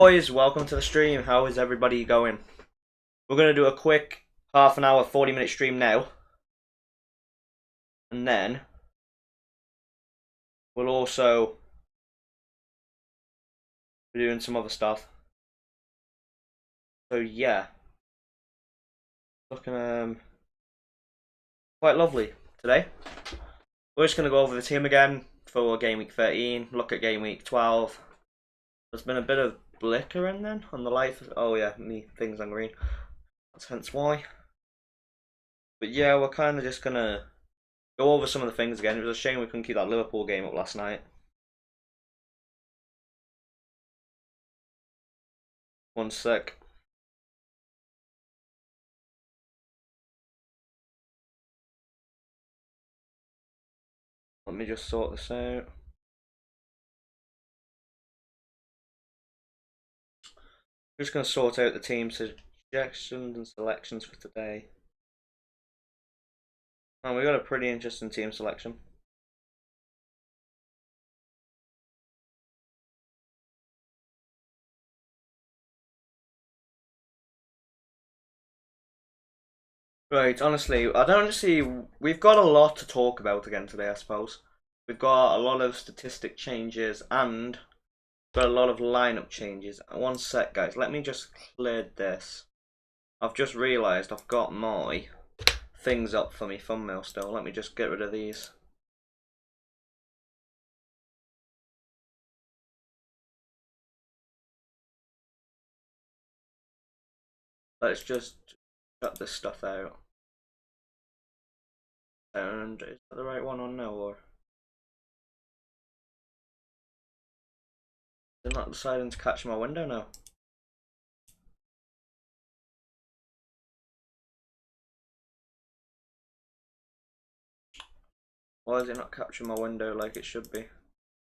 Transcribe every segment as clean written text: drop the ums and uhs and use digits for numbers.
Boys, welcome to the stream. How is everybody going? We're going to do a quick half an hour, 40-minute stream now. And then we'll also be doing some other stuff. So yeah, looking quite lovely today. We're just going to go over the team again for Game Week 13, look at Game Week 12. There's been a bit of flickering then on the light. Oh yeah, me things on green. That's hence why. But yeah, we're kind of just going to go over some of the things again. It was a shame we couldn't keep that Liverpool game up last night. One sec. Let me just sort this out. I'm just going to sort out the team suggestions and selections for today. And we got a pretty interesting team selection. Right, honestly, I don't see. We've got a lot to talk about again today, I suppose. We've got a lot of statistic changes and got a lot of lineup changes. One sec, guys. Let me just clear this. I've just realised I've got my things up for me thumbnail still. Let me just get rid of these. Let's just cut this stuff out. And is that the right one or no? Or is it not deciding to catch my window now? Why is it not capturing my window like it should be?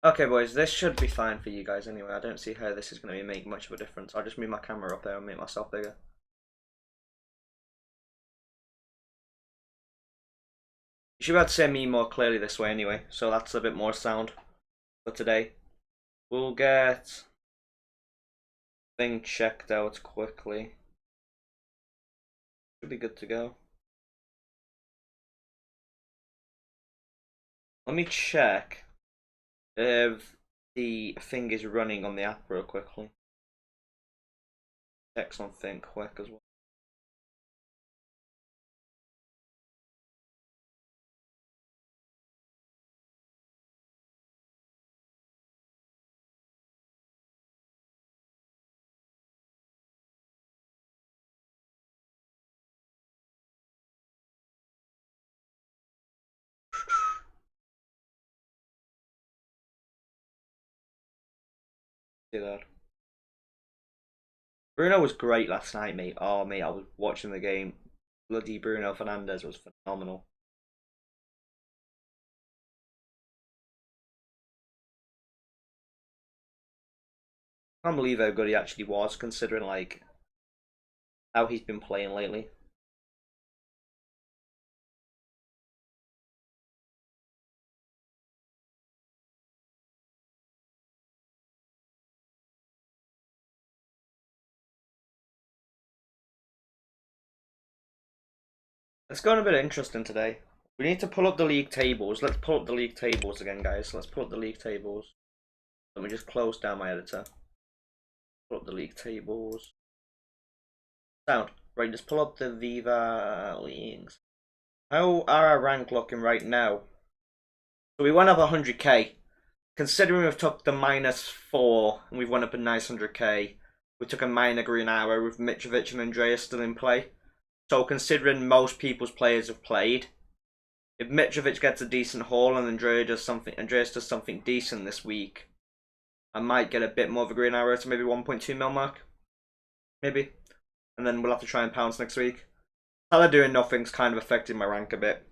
Okay, boys, this should be fine for you guys anyway. I don't see how this is going to make much of a difference. I'll just move my camera up there and make myself bigger. You should be able to see me more clearly this way anyway, so that's a bit more sound for today. We'll get thing checked out quickly. Should be good to go. Let me check if the thing is running on the app real quickly. Check something quick as well. See that. Bruno was great last night, mate. Oh, mate, I was watching the game. Bloody Bruno Fernandes was phenomenal. I can't believe how good he actually was, considering like how he's been playing lately. It's going a bit interesting today. We need to pull up the league tables. Let's pull up the league tables again, guys. Let's pull up the league tables. Let me just close down my editor. Pull up the league tables. Sound. Right, let's pull up the Viva leagues. How are our rank looking right now? So we went up 100k. Considering we've took the -4 and we've went up a nice 100k. We took a minor green arrow with Mitrovic and Andreas still in play. So considering most people's players have played, if Mitrovic gets a decent haul and Andreas does something decent this week, I might get a bit more of a green arrow to maybe 1.2 mil mark. Maybe. And then we'll have to try and pounce next week. Salah doing nothing's kind of affected my rank a bit.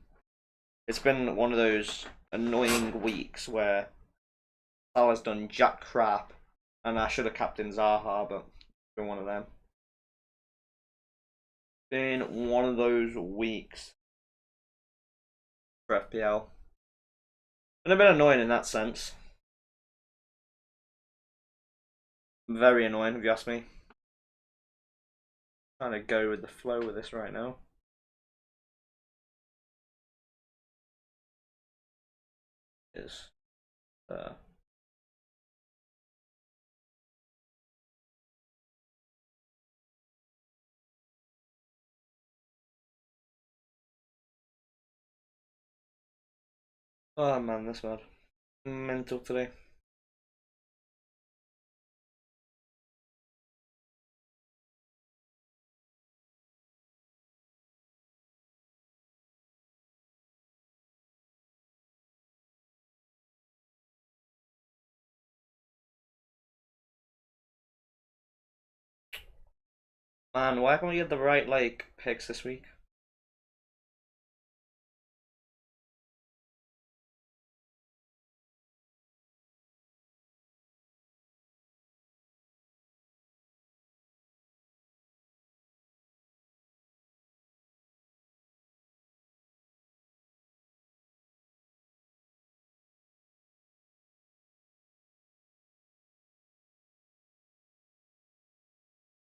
It's been one of those annoying weeks where Salah's done jack crap and I should have captained Zaha, but it's been one of them. Been one of those weeks for FPL. Been a bit annoying in that sense. Very annoying if you ask me. Trying to go with the flow with this right now. Is oh man, this man. Mental today. Man, why can't we get the right like picks this week?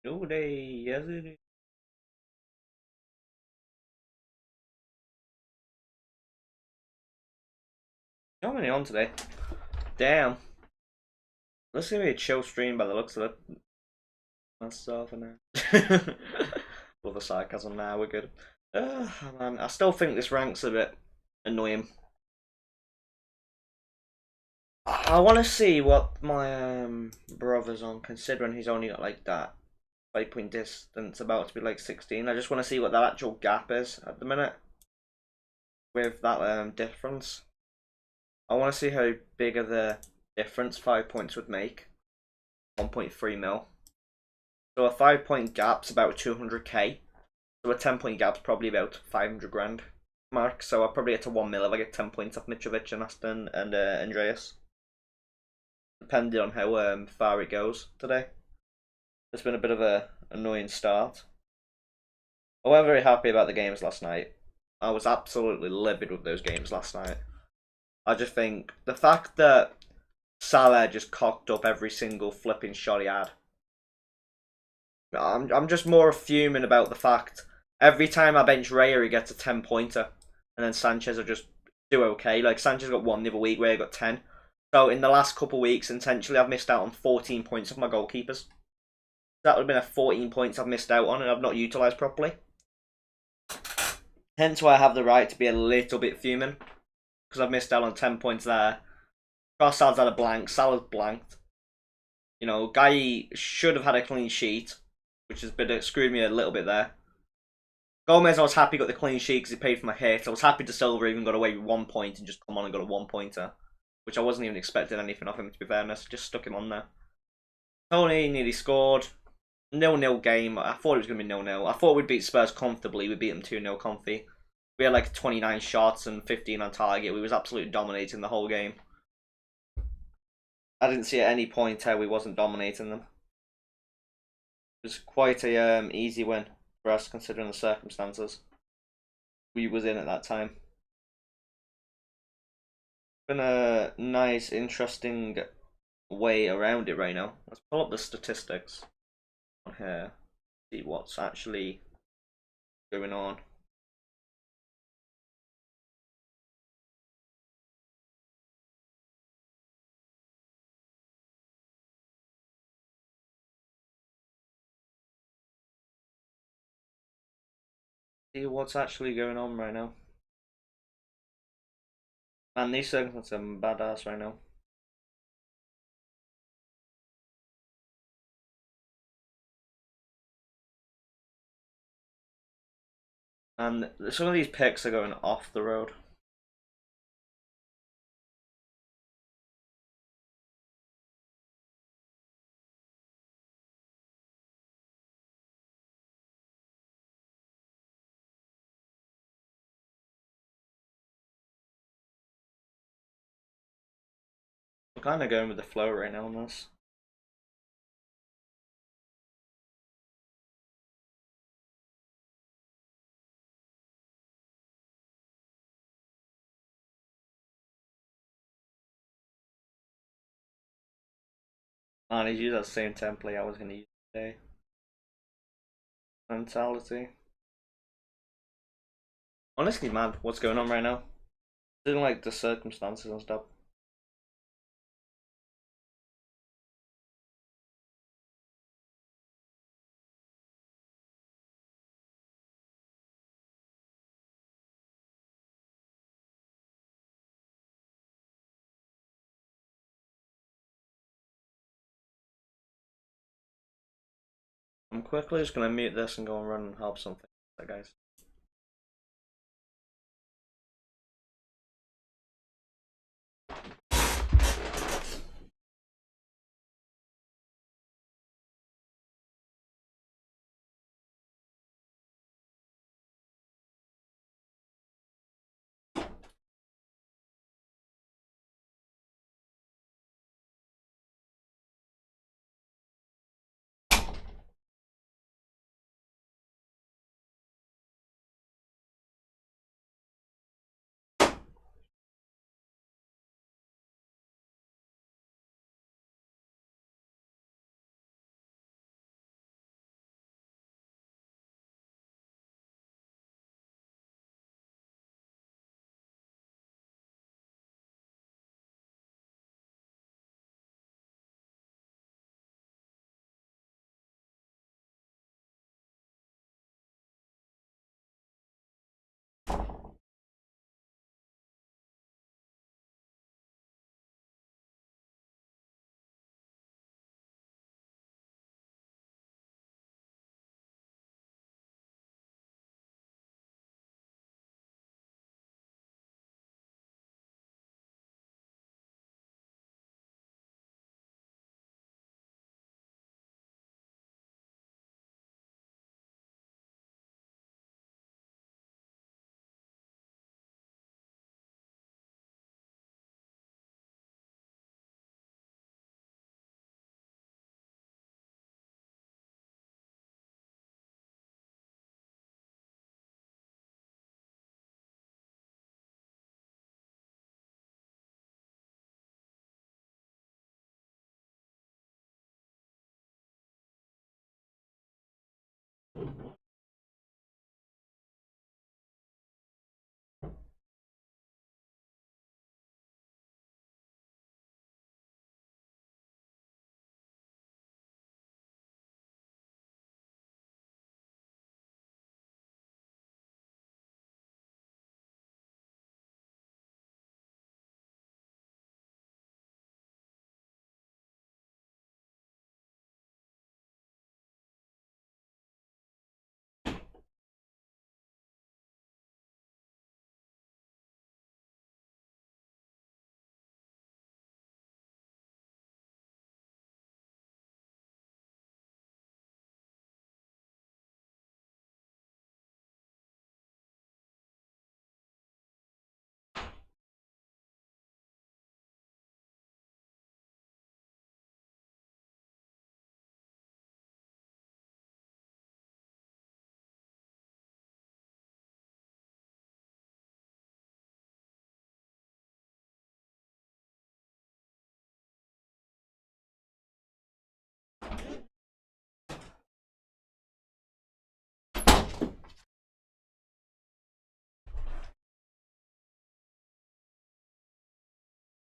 No day, yes it is. How many on today? Damn. This is gonna be a chill stream by the looks of it. Myself and now. All the sarcasm now, we're good. Man, I still think this rank's a bit annoying. I want to see what my brother's on, considering he's only got like that 5 point distance, about to be like 16. I just want to see what that actual gap is at the minute with that difference. I want to see how big of the difference 5 points would make. 1.3 mil. So a 5 point gap's about 200k. So a 10 point gap's probably about 500 grand mark. So I'll probably get to 1 mil if I get 10 points off Mitrovic and Aston and Andreas. Depending on how far it goes today. It's been a bit of a annoying start. I wasn't very happy about the games last night. I was absolutely livid with those games last night. I just think the fact that Salah just cocked up every single flipping shot he had. I'm just more fuming about the fact every time I bench Raya he gets a 10 pointer, and then Sanchez will just do okay. Like Sanchez got 1 the other week, Raya got 10. So in the last couple of weeks, intentionally I've missed out on 14 points of my goalkeepers. That would have been a 14 points I've missed out on and I've not utilised properly. Hence why I have the right to be a little bit fuming. Because I've missed out on 10 points there. Trossard's had a blank, Salah's blanked. You know, Guy should have had a clean sheet, which has been screwed me a little bit there. Gomez, I was happy got the clean sheet because he paid for my hit. I was happy De Silva even got away with 1 point and just come on and got a 1 pointer. Which I wasn't even expecting anything of him, to be fairness. Just stuck him on there. Tony nearly scored. 0-0 game. I thought it was going to be 0-0. I thought we'd beat Spurs comfortably. We beat them 2-0 comfy. We had like 29 shots and 15 on target. We was absolutely dominating the whole game. I didn't see at any point how we wasn't dominating them. It was quite a easy win for us considering the circumstances we was in at that time. Been a nice, interesting way around it right now. Let's pull up the statistics on here. See what's actually going on. See what's actually going on right now. Man, these circumstances are badass right now. And some of these picks are going off the road. I'm kind of going with the flow right now on this. Man, he's used that same template I was going to use today. Mentality. Honestly, man, what's going on right now? Didn't like the circumstances and stuff. I'm quickly just gonna mute this and go and run and help something, guys.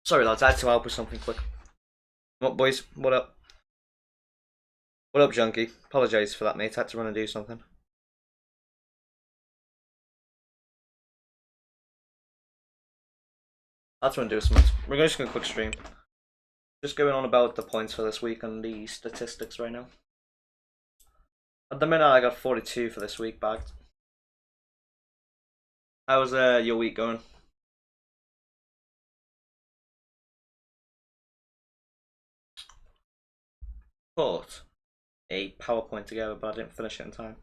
Sorry lads, I had to help with something quick. What boys? What up? What up, Junkie? Apologise for that, mate. I had to run and do something. I had to run and do something. We're just going to quick stream. Just going on about the points for this week and the statistics right now. At the minute, I got 42 for this week bagged. How's your week going? Put a PowerPoint together, but I didn't finish it in time.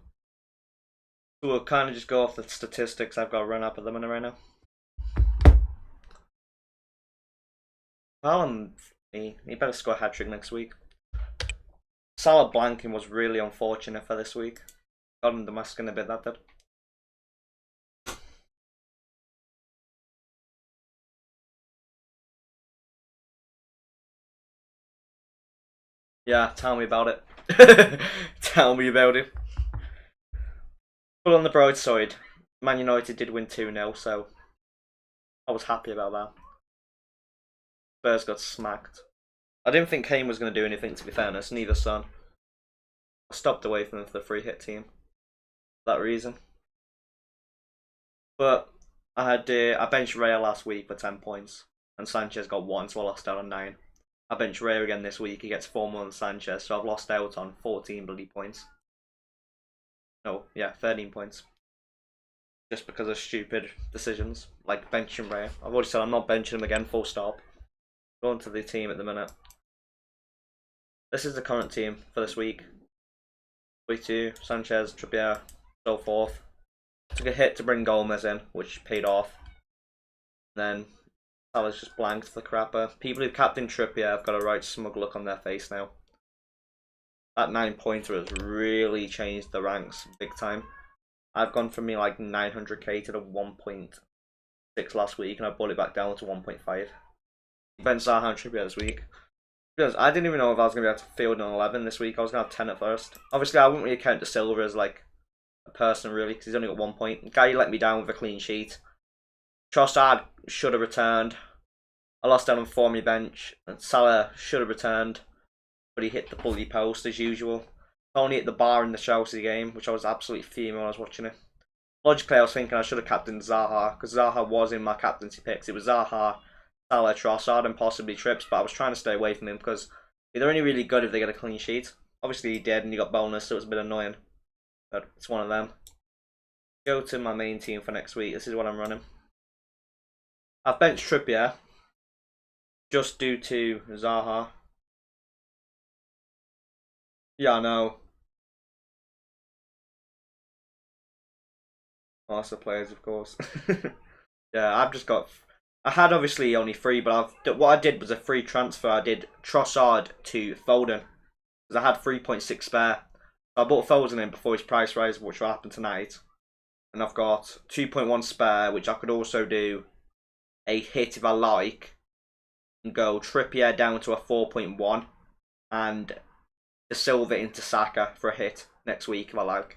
So we'll kind of just go off the statistics I've got run up at the minute right now. Haaland, he better score a hat-trick next week. Salah blanking was really unfortunate for this week. Got him the masking a bit, that did. Yeah, tell me about it. Tell me about it. But on the bright side, Man United did win 2-0, so I was happy about that. Spurs got smacked. I didn't think Kane was going to do anything, to be fairness, neither Son. I stopped away from them for the free hit team. For that reason. But I benched Raya last week for 10 points, and Sanchez got 1, so I lost out on 9. I bench Raya again this week, he gets 4 more than Sanchez, so I've lost out on 14 bloody points. No, yeah, 13 points. Just because of stupid decisions, like benching Raya. I've already said I'm not benching him again, full stop. Going to the team at the minute. This is the current team for this week. Week 2, Sanchez, Trippier, so forth. Took a hit to bring Gomez in, which paid off. Then Salah's just blanked the crapper. People who captain Trippier have got a right smug look on their face now. That 9-pointer has really changed the ranks big time. I've gone from me like 900k to the 1.6 last week, and I brought it back down to 1.5. Ben Zaha and Trippier this week. Because I didn't even know if I was going to be able to field an 11 this week. I was going to have 10 at first. Obviously, I wouldn't really count De Silva as like a person really, because he's only got 1 point. Guy let me down with a clean sheet. Trossard should have returned. I lost out on Formy bench. And Salah should have returned, but he hit the bloody post as usual. Tony hit the bar in the Chelsea game, which I was absolutely fuming when I was watching it. Logically, I was thinking I should have captained Zaha, because Zaha was in my captaincy picks. It was Zaha, Salah, Trossard, and possibly Trips, but I was trying to stay away from him because they're only really good if they get a clean sheet. Obviously, he did, and he got bonus, so it was a bit annoying. But it's one of them. Go to my main team for next week. This is what I'm running. I've benched Trippier just due to Zaha. Yeah, I know. Master players, of course. Yeah, I've just got. I had obviously only 3, but what I did was a free transfer. I did Trossard to Foden because I had 3.6 spare. So I bought Foden in before his price rise, which will happen tonight, and I've got 2.1 spare, which I could also do a hit if I like, and go Trippier down to a 4.1, and De Silva into Saka for a hit next week if I like.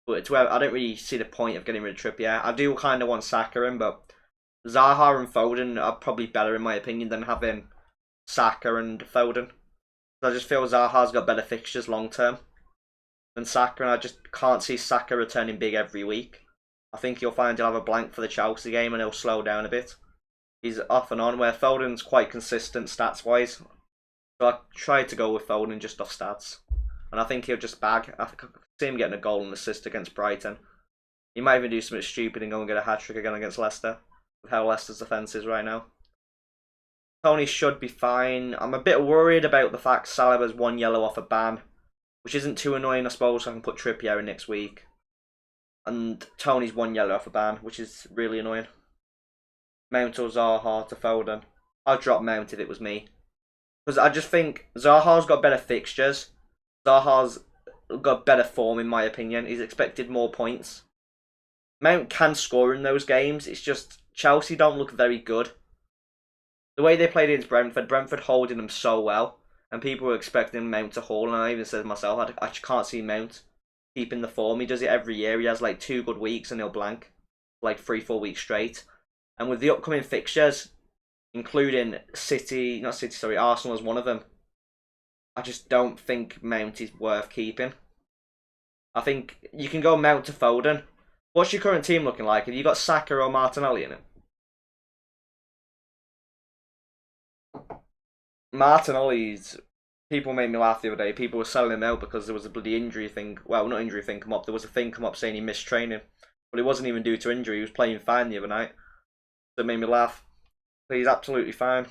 But I don't really see the point of getting rid of Trippier. I do kind of want Saka in, but Zaha and Foden are probably better in my opinion than having Saka and Foden. I just feel Zaha's got better fixtures long term than Saka, and I just can't see Saka returning big every week. I think you'll find he'll have a blank for the Chelsea game and he'll slow down a bit. He's off and on, where Foden's quite consistent stats wise. So I tried to go with Foden just off stats. And I think he'll just bag. I can see him getting a goal and assist against Brighton. He might even do something stupid and go and get a hat-trick again against Leicester, with how Leicester's defence is right now. Tony should be fine. I'm a bit worried about the fact Salah has 1 yellow off a ban, which isn't too annoying, I suppose, so I can put Trippier in next week. And Tony's 1 yellow off a ban, which is really annoying. Mount or Zaha to Foden. I'd drop Mount if it was me. Because I just think Zaha's got better fixtures. Zaha's got better form in my opinion. He's expected more points. Mount can score in those games. It's just Chelsea don't look very good. The way they played against Brentford holding them so well, and people were expecting Mount to haul, and I even said to myself, I just can't see Mount keeping the form. He does it every year. He has like 2 good weeks and he'll blank like 3-4 weeks straight. And with the upcoming fixtures, including Arsenal is one of them, I just don't think Mount is worth keeping. I think you can go Mount to Foden. What's your current team looking like? Have you got Saka or Martinelli in it? Martinelli's... People made me laugh the other day. People were selling him out because there was a bloody injury thing. Well, not injury thing come up. There was a thing come up saying he missed training. But it wasn't even due to injury. He was playing fine the other night. That made me laugh. But he's absolutely fine.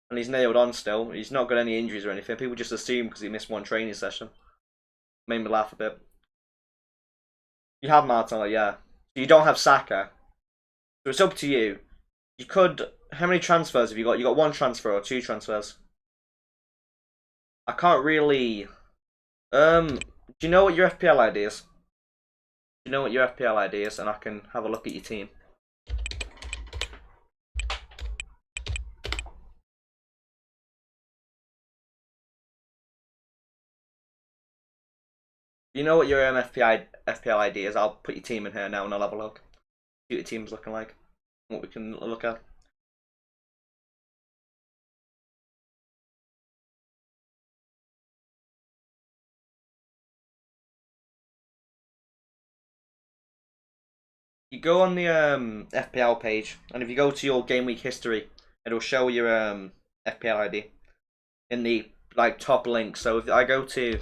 And he's nailed on still. He's not got any injuries or anything. People just assume because he missed 1 training session. Made me laugh a bit. You have Martinelli, yeah. You don't have Saka. So it's up to you. You could... How many transfers have you got? You got 1 transfer or 2 transfers? I can't really... do you know what your FPL ID is? Do you know what your FPL ID is? And I can have a look at your team. You know what your FPL ID is? I'll put your team in here now and I'll have a look. See what your team's looking like. What we can look at. You go on the FPL page, and if you go to your game week history, it'll show your FPL ID in the like top link. So if I go to,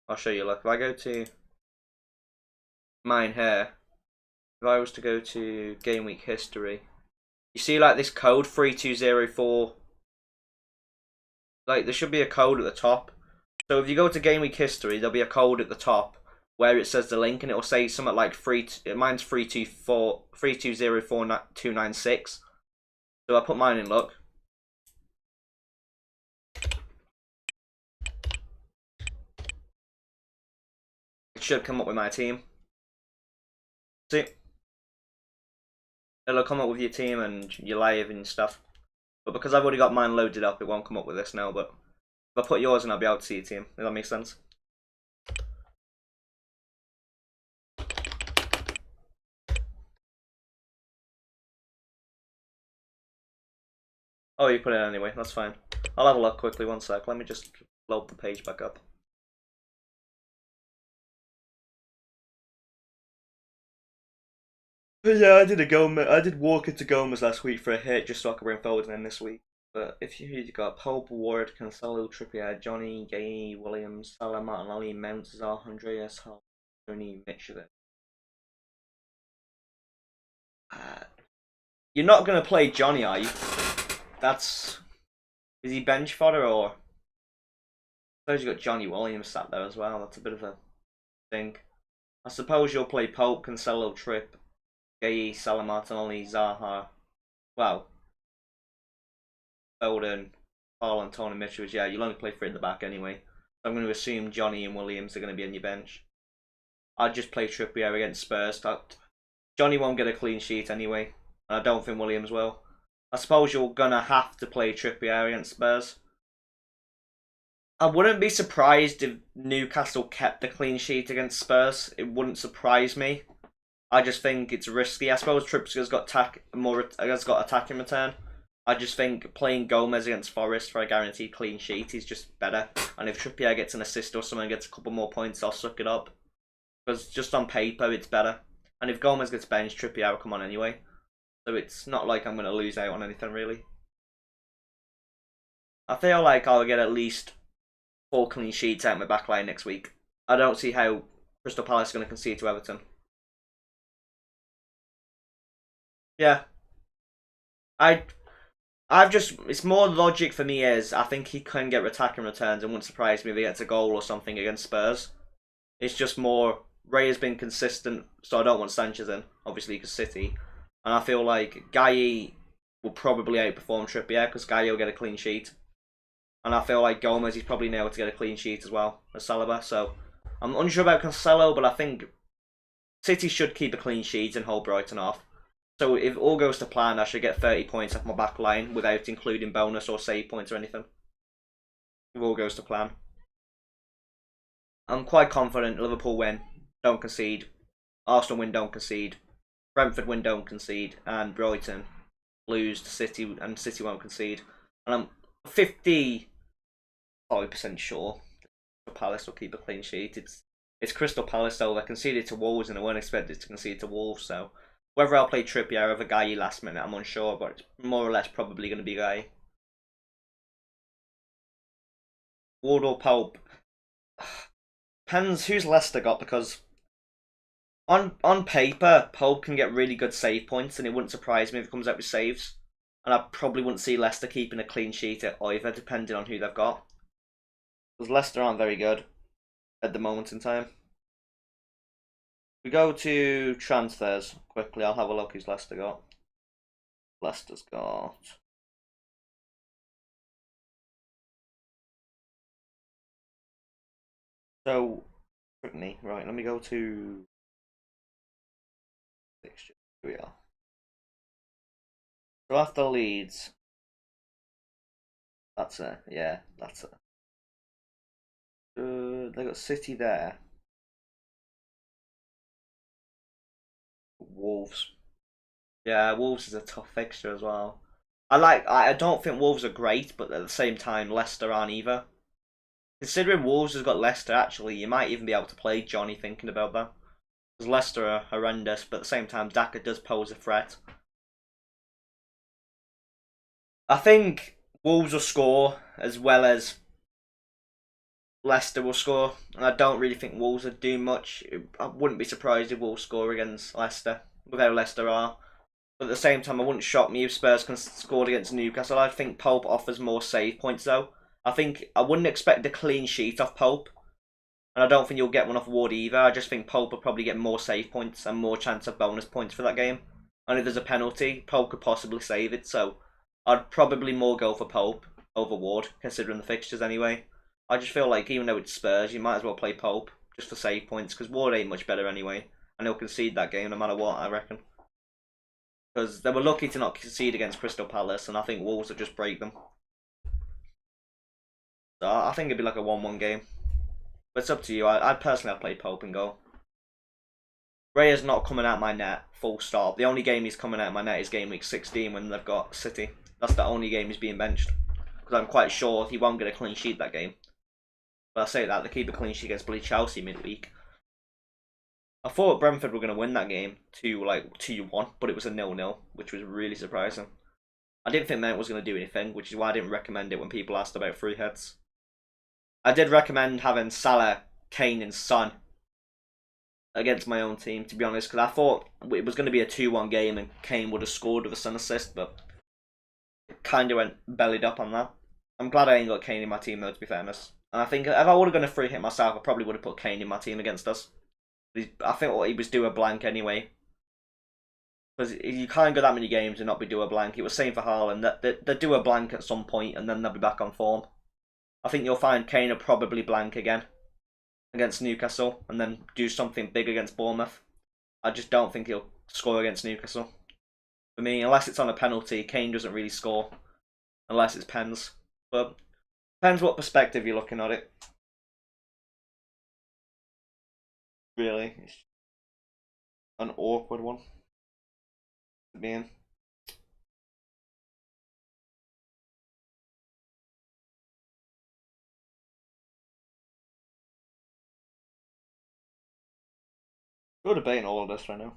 I'll show you. Look, if I go to mine here, if I was to go to game week history, you see like this code 3204. Like there should be a code at the top. So if you go to game week history, there'll be a code at the top where it says the link, and it will say something like mine's 3204296. So I put mine in. Look. It should come up with my team. See? It'll come up with your team and your live and stuff. But because I've already got mine loaded up, it won't come up with this now. But if I put yours in, I'll be able to see your team. Does that make sense? Oh, you put it in anyway. That's fine. I'll have a look quickly. One sec. Let me just load the page back up. But yeah, I did walk into Gomez last week for a hit just so I could bring forward and then this week. But if you got Pope, Ward, Cancelo, Trippier, Johnny, Gay, Williams, Salah, Martinelli, Mount, Zah, Andreas, Hall, Tony, Mitchell. You're not gonna play Johnny, are you? Is he bench fodder or? I suppose you got Johnny Williams sat there as well. That's a bit of a thing. I suppose you'll play Pope, Cancelo, Tripp, Gay, Salah, Martinelli, Zaha. Well, Foden, Haaland, Tony, Mitchell. Yeah, you'll only play three in the back anyway. So I'm going to assume Johnny and Williams are going to be on your bench. I'd just play Trippier against Spurs. Johnny won't get a clean sheet anyway. And I don't think Williams will. I suppose you're going to have to play Trippier against Spurs. I wouldn't be surprised if Newcastle kept the clean sheet against Spurs. It wouldn't surprise me. I just think it's risky. I suppose Trippier's got attacking return. I just think playing Gomez against Forest for a guaranteed clean sheet is just better. And if Trippier gets an assist or someone gets a couple more points, I'll suck it up. Because just on paper, it's better. And if Gomez gets benched, Trippier will come on anyway. So it's not like I'm going to lose out on anything, really. I feel like I'll get at least 4 clean sheets out of my back line next week. I don't see how Crystal Palace is going to concede to Everton. Yeah. It's more logic for me is I think he can get attacking returns and wouldn't surprise me if he gets a goal or something against Spurs. It's just more, Ray has been consistent, so I don't want Sanchez in, obviously because City. And I feel like Guy will probably outperform Trippier because Guy will get a clean sheet. And I feel like Gomez, he's probably nailed to get a clean sheet as well as Saliba. So I'm unsure about Cancelo, but I think City should keep a clean sheet and hold Brighton off. So if all goes to plan, I should get 30 points off my back line without including bonus or save points or anything. If all goes to plan. I'm quite confident Liverpool win, don't concede. Arsenal win, don't concede. Brentford win, don't concede. And Brighton lose to City, and City won't concede. And I'm 50% sure Palace will keep a clean sheet. It's Crystal Palace though. They conceded to Wolves and they weren't expected to concede to Wolves, so whether I'll play Trippier over Guy last minute, I'm unsure, but it's more or less probably going to be Guy. Ward or Pope? Depends who's Leicester got, because on paper, Pope can get really good save points, and it wouldn't surprise me if it comes out with saves. And I probably wouldn't see Leicester keeping a clean sheet either, depending on who they've got. Because Leicester aren't very good at the moment in time. We go to transfers quickly. I'll have a look who's Leicester got. Leicester's got. So, Brittany, right, let me go to fixture. Here we are. So after Leeds, that's it. Yeah, that's it. They got City there. Wolves. Yeah, Wolves is a tough fixture as well. I don't think Wolves are great, but at the same time, Leicester aren't either. Considering Wolves has got Leicester, actually, you might even be able to play Johnny thinking about that. Because Leicester are horrendous, but at the same time, Daka does pose a threat. I think Wolves will score as well as Leicester will score. And I don't really think Wolves would do much. I wouldn't be surprised if Wolves score against Leicester, with how Leicester are. But at the same time, I wouldn't shock me if Spurs can score against Newcastle. I think Pope offers more save points though. I wouldn't expect a clean sheet off Pope. And I don't think you'll get one off Ward either. I just think Pope will probably get more save points and more chance of bonus points for that game. And if there's a penalty, Pope could possibly save it. So I'd probably more go for Pope over Ward, considering the fixtures anyway. I just feel like even though it's Spurs, you might as well play Pope just for save points because Ward ain't much better anyway. And he'll concede that game no matter what, I reckon. Because they were lucky to not concede against Crystal Palace, and I think Wolves would just break them. So I think it'd be like a 1-1 game. But it's up to you. I'd personally play Pope and go. Raya's not coming out my net, full stop. The only game he's coming out my net is Gameweek 16 when they've got City. That's the only game he's being benched. Because I'm quite sure he won't get a clean sheet that game. But I say that, they keep a clean sheet against Chelsea midweek. I thought Brentford were going to win that game 2-1, but it was a 0-0, which was really surprising. I didn't think Mount was going to do anything, which is why I didn't recommend it when people asked about free hits. I did recommend having Salah, Kane and Son against my own team, to be honest, because I thought it was going to be a 2-1 game and Kane would have scored with a Son assist, but it kind of went bellied up on that. I'm glad I ain't got Kane in my team though, to be fairness. And I think if I would have gone a free hit myself, I probably would have put Kane in my team against us. I think he was due a blank anyway. Because you can't go that many games and not be due a blank. It was same for Haaland. They do a blank at some point and then they'll be back on form. I think you'll find Kane will probably blank again against Newcastle and then do something big against Bournemouth. I just don't think he'll score against Newcastle. For me, unless it's on a penalty, Kane doesn't really score unless it's pens. But depends what perspective you're looking at it. Really, it's an awkward one to be in. We're debating all of this right now.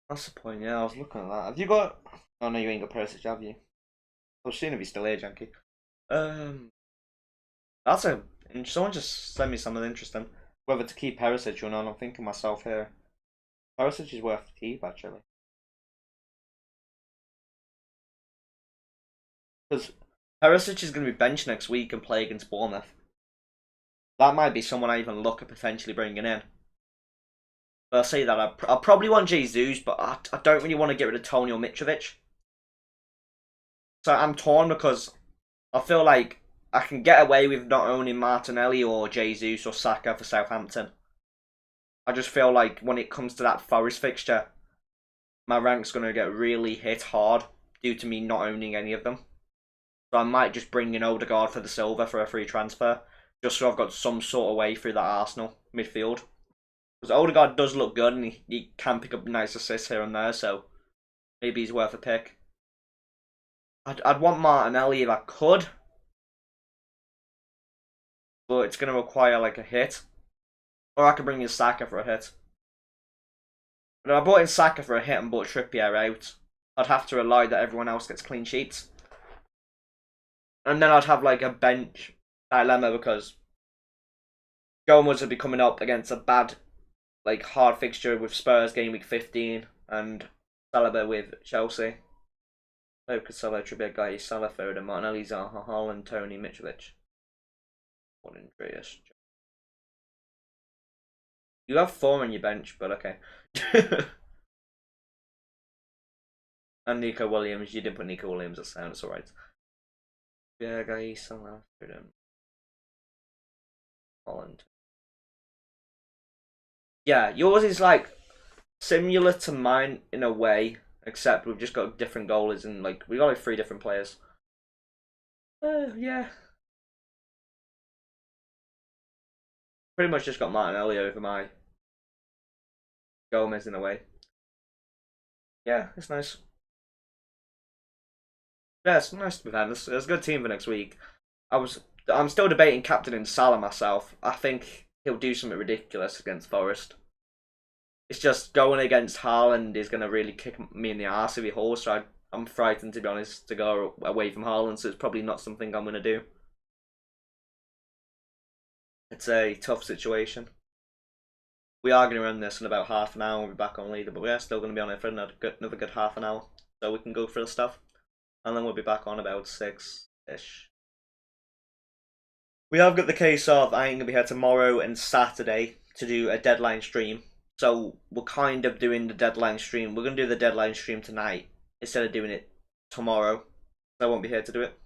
That's the point, yeah, I was looking at that. Have you got... Oh no, you ain't got Perisic, have you? I was seeing if he's still here, Janky. That's a... Someone just sent me something interesting. Whether to keep Perisic or not, I'm thinking myself here. Perisic is worth the keep, actually. Because Perisic is going to be benched next week and play against Bournemouth. That might be someone I even look at potentially bringing in. But I'll say that, I probably want Jesus, but I don't really want to get rid of Tony or Mitrovic. So I'm torn because I feel like I can get away with not owning Martinelli or Jesus or Saka for Southampton. I just feel like when it comes to that Forest fixture, my rank's going to get really hit hard due to me not owning any of them. So I might just bring in Odegaard for the silver for a free transfer, just so I've got some sort of way through that Arsenal midfield. Because Odegaard does look good and he can pick up nice assists here and there, so maybe he's worth a pick. I'd want Martinelli if I could, but it's going to require like a hit. Or I could bring in Saka for a hit. But if I brought in Saka for a hit and bought Trippier out, I'd have to rely that everyone else gets clean sheets. And then I'd have like a bench dilemma because Gomez would be coming up against a bad, like hard fixture with Spurs game week 15 and Saliba with Chelsea. Focus Salah, Trippier, Guy, Salah, Foden, Martinelli, Zaha, Haaland, Tony, Mitrovic. What Andreas? You have 4 on your bench, but okay. And Nico Williams. You didn't put Nico Williams at sound. It's alright. Yeah, guys. Holland. Yeah, yours is like similar to mine in a way, except we've just got different goalies and like we got like 3 different players. Yeah. Pretty much just got Martinelli over my Gomez in a way. Yeah, it's nice. Yeah, it's nice to be fair. It's a good team for next week. I'm still debating captaining Salah myself. I think he'll do something ridiculous against Forest. It's just going against Haaland is going to really kick me in the arse if he holds. So I'm frightened, to be honest, to go away from Haaland. So it's probably not something I'm going to do. It's a tough situation. We are going to run this in about half an hour. We'll be back on leader, but we are still going to be on it for another good half an hour. So we can go through the stuff. And then we'll be back on about 6-ish. We have got the case of I ain't going to be here tomorrow and Saturday to do a deadline stream. So we're kind of doing the deadline stream. We're going to do the deadline stream tonight instead of doing it tomorrow. I won't be here to do it.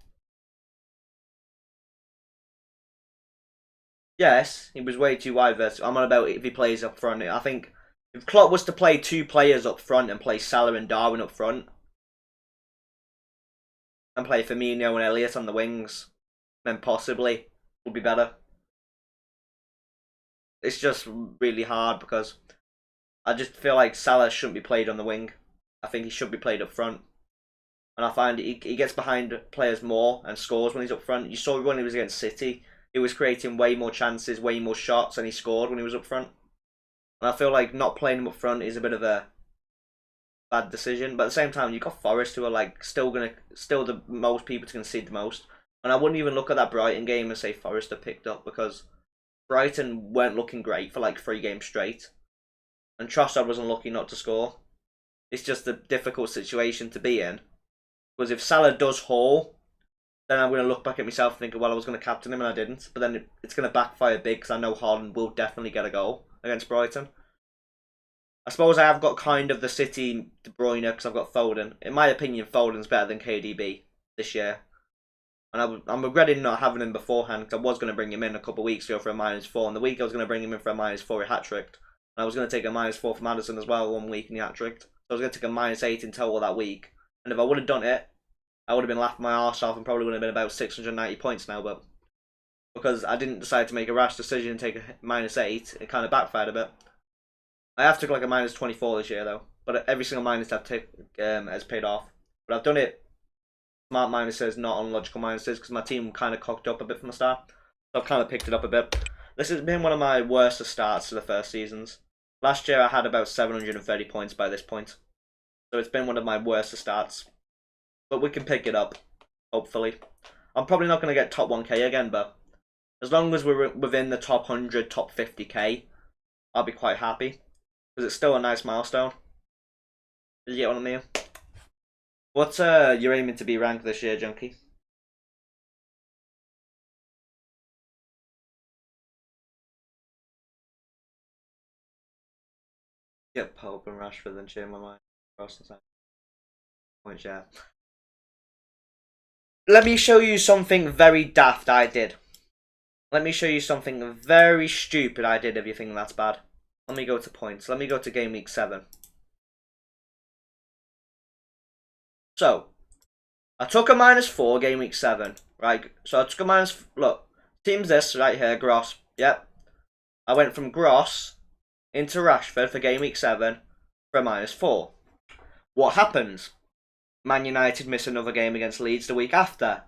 Yes, he was way too wide vertical. I'm on about if he plays up front. I think if Klopp was to play 2 players up front and play Salah and Darwin up front, and play Firmino and Elliott on the wings, then possibly would be better. It's just really hard because I just feel like Salah shouldn't be played on the wing. I think he should be played up front. And I find he gets behind players more and scores when he's up front. You saw when he was against City, he was creating way more chances, way more shots, and he scored when he was up front. And I feel like not playing him up front is a bit of a bad decision. But at the same time, you've got Forest who are like still the most people to concede the most. And I wouldn't even look at that Brighton game and say Forest have picked up because Brighton weren't looking great for like 3 games straight. And Trossard wasn't lucky not to score. It's just a difficult situation to be in. Because if Salah does haul, then I'm going to look back at myself and think, well, I was going to captain him and I didn't. But then it's going to backfire big because I know Haaland will definitely get a goal against Brighton. I suppose I have got kind of the City De Bruyne because I've got Foden. In my opinion, Foden's better than KDB this year. And I'm regretting not having him beforehand because I was going to bring him in a couple of weeks ago for a -4. And the week I was going to bring him in for a -4, he hat-tricked. And I was going to take a -4 for Maddison as well 1 week and he hat-tricked. So I was going to take a -8 in total that week. And if I would have done it, I would have been laughing my arse off and probably would have been about 690 points now. But because I didn't decide to make a rash decision and take a -8, it kind of backfired a bit. I have took like a -24 this year though. But every single minus I've taken has paid off. But I've done it smart minuses, not on logical minuses, because my team kind of cocked up a bit from the start. So I've kind of picked it up a bit. This has been one of my worst starts to the first seasons. Last year I had about 730 points by this point. So it's been one of my worst starts. But we can pick it up, hopefully. I'm probably not going to get top 1k again, but as long as we're within the top 100, top 50k, I'll be quite happy. Because it's still a nice milestone. You get what I mean? What's you're aiming to be ranked this year, Junkie? Get Pope and Rashford and change my mind. Points, yeah. Let me show you something very daft I did. Let me show you something very stupid I did if you think that's bad. Let me go to points. Let me go to Gameweek 7. So, I took a -4 Gameweek 7, right? So I took a look, team's this right here, Gross. Yep. I went from Gross into Rashford for Gameweek 7 for a -4. What happens? Man United miss another game against Leeds the week after.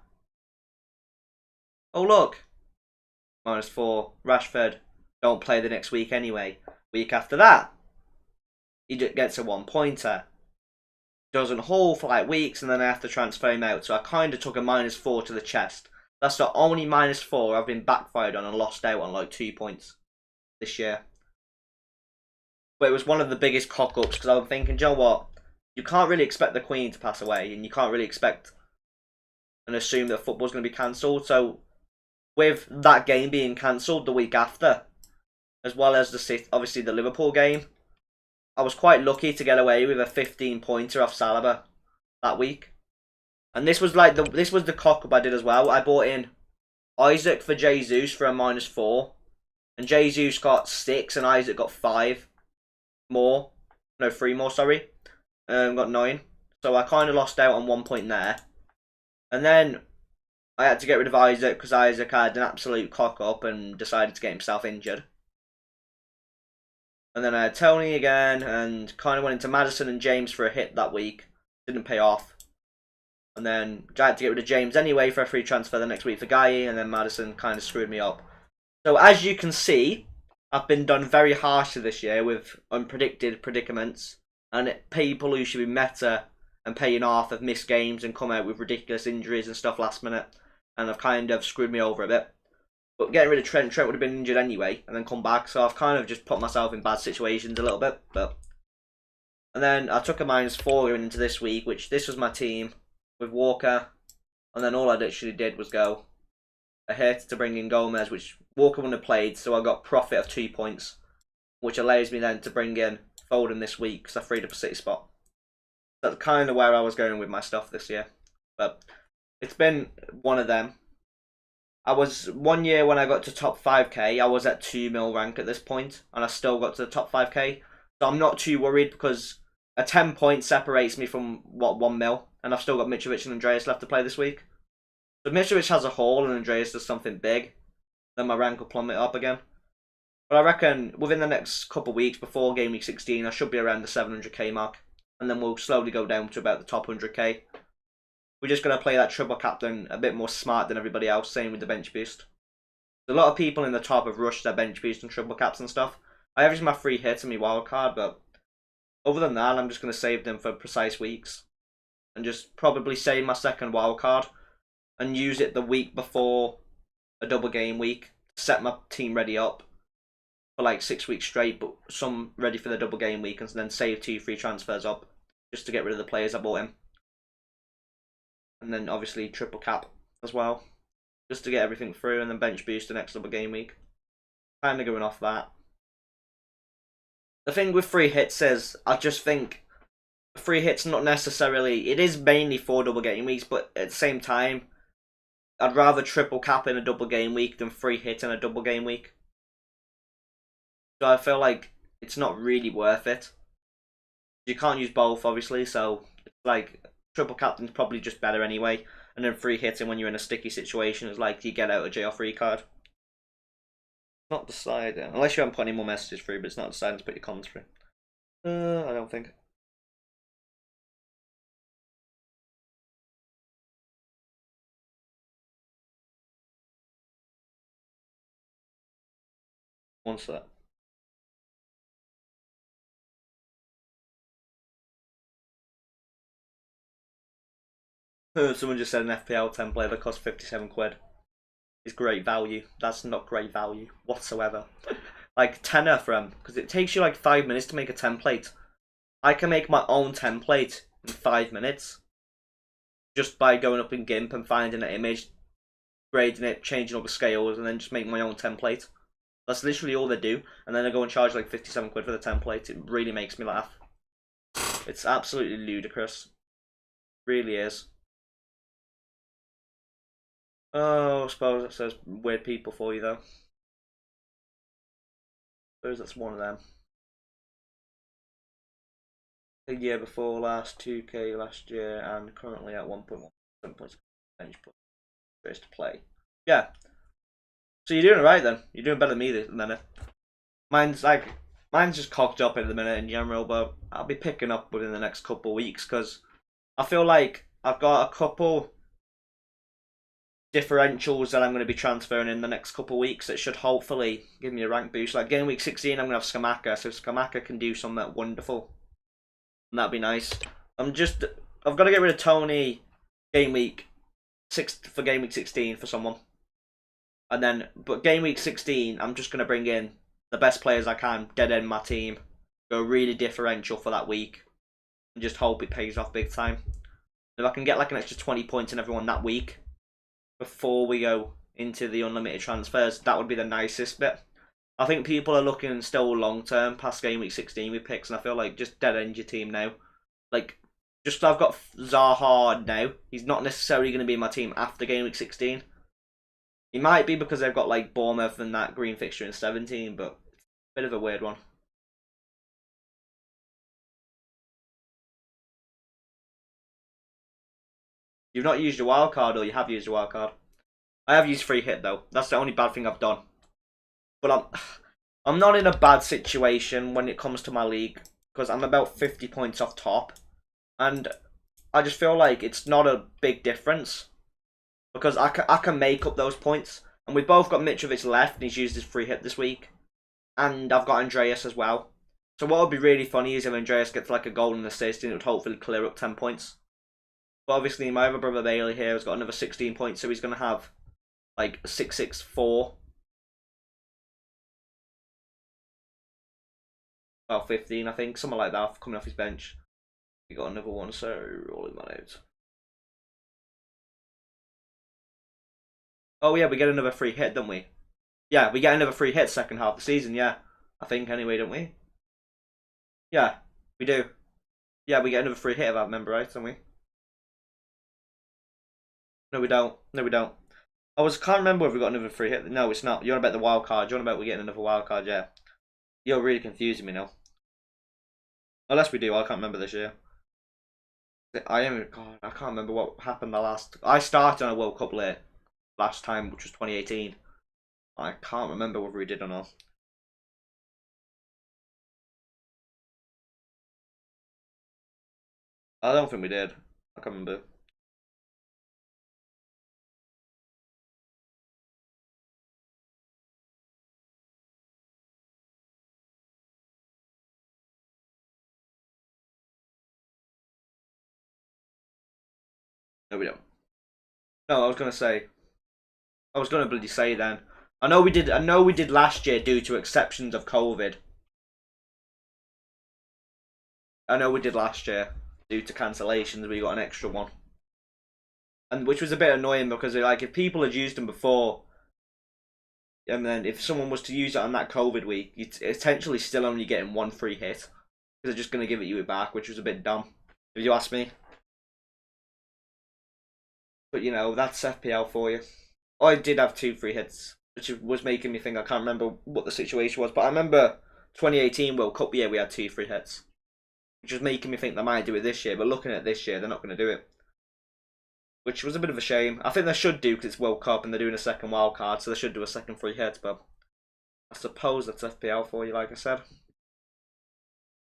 Oh look, -4. Rashford don't play the next week anyway. Week after that, he gets a 1-pointer. Doesn't haul for like weeks, and then I have to transfer him out. So I kind of took a -4 to the chest. That's the only -4 I've been backfired on and lost out on like 2 points this year. But it was one of the biggest cock-ups because I was thinking, you know what? You can't really expect the Queen to pass away, and you can't really expect and assume that football's going to be cancelled. So with that game being cancelled the week after, as well as obviously the Liverpool game, I was quite lucky to get away with a 15-pointer off Saliba. that week. And this was like this was the cock up I did as well. I bought in Isaac for Jesus for a -4. And Jesus got 6 and Isaac got 5 more. No, 3 more, sorry. Got 9. So I kind of lost out on 1 point there. And then I had to get rid of Isaac because Isaac had an absolute cock up and decided to get himself injured. And then I had Tony again and kind of went into Madison and James for a hit that week. Didn't pay off. And then I had to get rid of James anyway for a free transfer the next week for Guy, and then Madison kind of screwed me up. So as you can see, I've been done very harshly this year with unpredicted predicaments, and people who should be meta and paying off have missed games and come out with ridiculous injuries and stuff last minute, and have kind of screwed me over a bit. But getting rid of Trent would have been injured anyway, and then come back, so I've kind of just put myself in bad situations a little bit. And then I took a -4 going into this week, which this was my team with Walker, and then all I literally did was go a hit to bring in Gomez, which Walker wouldn't have played, so I got profit of 2 points, which allows me then to bring in Foden this week because I freed up a City spot. That's kind of where I was going with my stuff this year, but it's been one of them. I was 1 year when I got to top 5k, I was at 2 mil rank at this point, and I still got to the top 5k, so I'm not too worried because a 10 point separates me from, 1 mil, and I've still got Mitrovic and Andreas left to play this week. So if Mitrovic has a haul and Andreas does something big, then my rank will plummet up again. But I reckon within the next couple of weeks before Game Week 16, I should be around the 700k mark, and then we'll slowly go down to about the top 100k. We're just going to play that triple captain a bit more smart than everybody else, same with the bench boost. A lot of people in the top have rushed their bench boost and triple caps and stuff. I averaged my free hits and my wild card, but other than that, I'm just going to save them for precise weeks. And just probably save my second wild card and use it the week before a double game week to set my team ready up for like 6 weeks straight, but some ready for the double game week, and then save 2 free transfers up just to get rid of the players I bought in. And then obviously triple cap as well, just to get everything through, and then bench boost the next double game week. Kind of going off that. The thing with free hits is, I just think free hits not necessarily, it is mainly for double game weeks, but at the same time, I'd rather triple cap in a double game week than free hit in a double game week. So I feel like it's not really worth it. You can't use both, obviously, so it's like triple captain's probably just better anyway, and then free hitting when you're in a sticky situation is like you get out a jail free card. Not decided, unless you haven't put any more messages through, but it's not decided to put your comments through. I don't think. One sec. Someone just said an FPL template that costs 57 quid is great value. That's not great value whatsoever. Like tenner for them, because it takes you like 5 minutes to make a template. I can make my own template in 5 minutes just by going up in GIMP and finding an image, grading it, changing all the scales, and then just make my own template. That's literally all they do, and then I go and charge like 57 quid for the template. It really makes me laugh. It's absolutely ludicrous. It really is. Oh, I suppose it says weird people for you though. I suppose that's one of them. A year before last, 2k last year, and currently at 1.1 points bench to play. Yeah. So you're doing it right then. You're doing better than me this minute. Mine's just cocked up in the minute in general, but I'll be picking up within the next couple of weeks because I feel like I've got a couple differentials that I'm going to be transferring in the next couple of weeks that should hopefully give me a rank boost. Like game week 16, I'm going to have Skamaka, so Skamaka can do something wonderful, and that'd be nice. I've got to get rid of Tony game week 6 for game week 16 for someone, and then but game week 16, I'm just going to bring in the best players I can, dead end my team, go really differential for that week, and just hope it pays off big time. If I can get like an extra 20 points in everyone that week before we go into the unlimited transfers, that would be the nicest bit. I think people are looking still long term past game week 16 with picks, and I feel like just dead end your team now. Like, Just 'cause I've got Zaha now, he's not necessarily going to be in my team after game week 16. He might be because they've got like Bournemouth and that green fixture in 17, but it's a bit of a weird one. You've not used your wild card, or you have used your wild card? I have used free hit though. That's the only bad thing I've done. But I'm not in a bad situation when it comes to my league because I'm about 50 points off top, and I just feel like it's not a big difference because I can make up those points. And we've both got Mitrovic left, and he's used his free hit this week, and I've got Andreas as well. So what would be really funny is if Andreas gets like a golden assist, and it would hopefully clear up 10 points. But obviously, my other brother Bailey here has got another 16 points, so he's going to have like 664. Well, 15, I think, something like that, coming off his bench. We got another one, so rolling that out. Oh yeah, we get another free hit, don't we? Yeah, we get another free hit second half of the season, yeah. I think anyway, don't we? Yeah, we do. Yeah, we get another free hit if I remember right, don't we? No, we don't. No, we don't. Can't remember if we got another free hit. No, it's not. You're on about the wild card. You're on about we're getting another wild card, yeah. You're really confusing me now. Unless we do, I can't remember this year. I am. God, I can't remember what happened the last. I started on a World Cup late last time, which was 2018. I can't remember whether we did or not. I don't think we did. I can't remember. No, we don't. No, I was gonna say. I was gonna bloody say then. I know we did. I know we did last year due to exceptions of COVID. I know we did last year due to cancellations. We got an extra one, and which was a bit annoying because like if people had used them before, and then if someone was to use it on that COVID week, you're essentially still only getting one free hit because they're just gonna give it you back, which was a bit dumb, if you ask me. But you know that's FPL for you. I did have two free hits, which was making me think I can't remember what the situation was, but I remember 2018 World Cup year we had two free hits, which was making me think they might do it this year. But looking at this year, they're not going to do it, which was a bit of a shame. I think they should do because it's World Cup and they're doing a second wild card, so they should do a second free hit. But I suppose that's FPL for you, like I said.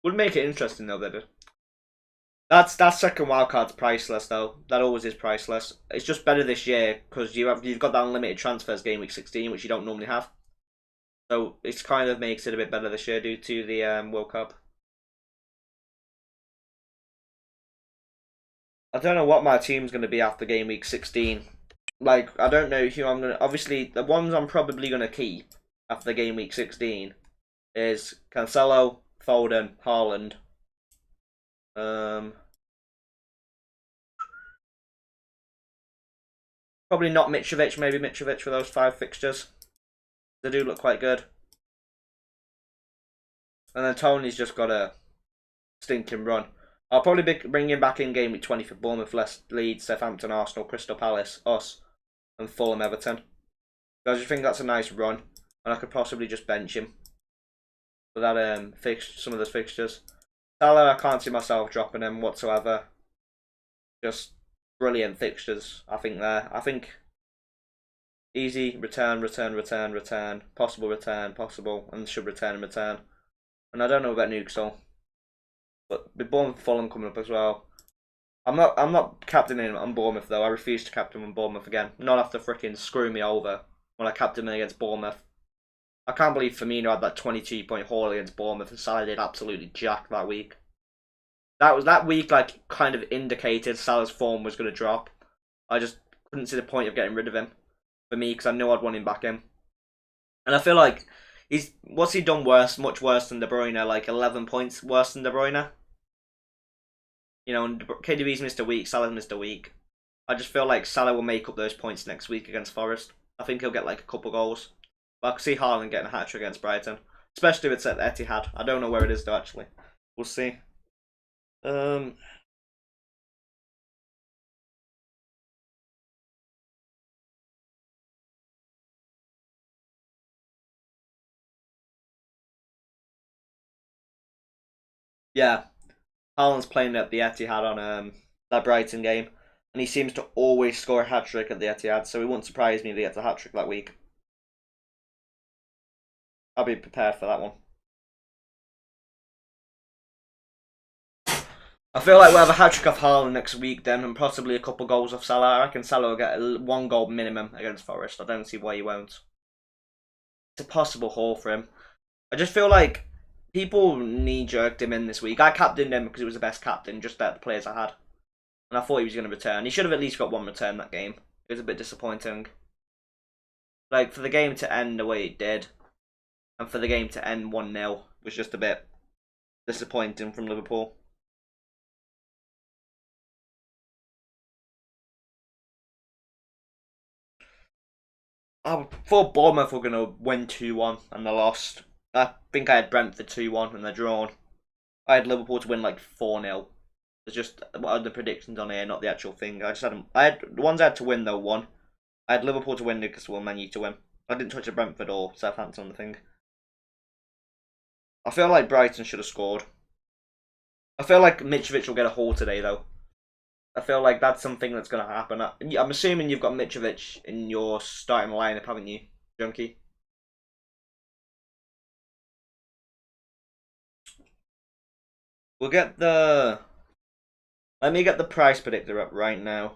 Would make it interesting though, they did. That second wildcard's priceless though. That always is priceless. It's just better this year because you've got that unlimited transfers game week 16, which you don't normally have. So it kind of makes it a bit better this year due to the World Cup. I don't know what my team's going to be after game week 16. Like I don't know who I'm gonna. Obviously, the ones I'm probably gonna keep after game week 16 is Cancelo, Foden, Haaland. Probably not Mitrovic, maybe Mitrovic for those 5 fixtures. They do look quite good. And then Tony's just got a stinking run. I'll probably be bringing back in game week 20 for Bournemouth, Leeds, Southampton, Arsenal, Crystal Palace, us, and Fulham, Everton. So I just think that's a nice run, and I could possibly just bench him for that some of those fixtures. Salah, I can't see myself dropping him whatsoever. Just brilliant fixtures, I think there. I think easy return, possible, and should return and return. And I don't know about Newcastle, but with Bournemouth, Fulham coming up as well. I'm not captaining on Bournemouth though. I refuse to captain on Bournemouth again. Not after freaking screwing me over when I captained against Bournemouth. I can't believe Firmino had that 22-point haul against Bournemouth and Salah did absolutely jack that week. That week like kind of indicated Salah's form was going to drop. I just couldn't see the point of getting rid of him for me because I knew I'd want him back in. And I feel like what's he done worse, much worse than De Bruyne, like 11 points worse than De Bruyne. You know, and KDB's missed a week, Salah's missed a week. I just feel like Salah will make up those points next week against Forest. I think he'll get like a couple goals. But I could see Haaland getting a hat-trick against Brighton. Especially if it's at Etihad. I don't know where it is though, actually. We'll see. Yeah, Haaland's playing at the Etihad on that Brighton game, and he seems to always score a hat trick at the Etihad. So it wouldn't surprise me if he gets a hat trick that week. I'll be prepared for that one. I feel like we'll have a hat trick off Haaland next week then, and possibly a couple goals off Salah. I reckon Salah will get a 1 goal minimum against Forest. I don't see why he won't. It's a possible haul for him. I just feel like people knee-jerked him in this week. I captained him because he was the best captain, just out the players I had. And I thought he was going to return. He should have at least got 1 return that game. It was a bit disappointing. Like, for the game to end the way it did, and for the game to end 1-0 was just a bit disappointing from Liverpool. I thought Bournemouth were going to win 2-1 and they lost. I think I had Brentford 2-1 and they're drawn. I had Liverpool to win like 4-0. It's just what are the predictions on here, not the actual thing. I had the ones I had to win though, won. I had Liverpool to win, Newcastle and Man U to win. I didn't touch a Brentford or Southampton on the thing. I feel like Brighton should have scored. I feel like Mitrovic will get a haul today though. I feel like that's something that's going to happen. I'm assuming you've got Mitrovic in your starting lineup, haven't you, Junkie? We'll get the... Let me get the price predictor up right now.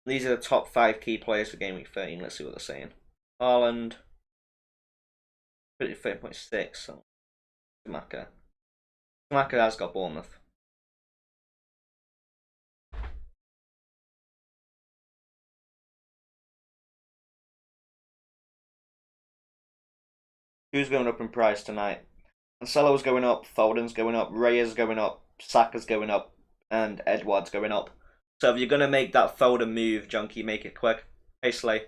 These are the top 5 key players for Game Week 13. Let's see what they're saying. Haaland. 30.6. Schumacher. Schumacher has got Bournemouth. Who's going up in price tonight? Cancelo's going up, Foden's going up, Reyes going up, Saka's going up, and Edouard's going up. So if you're going to make that Foden move, Junkie, make it quick. Hey Slay.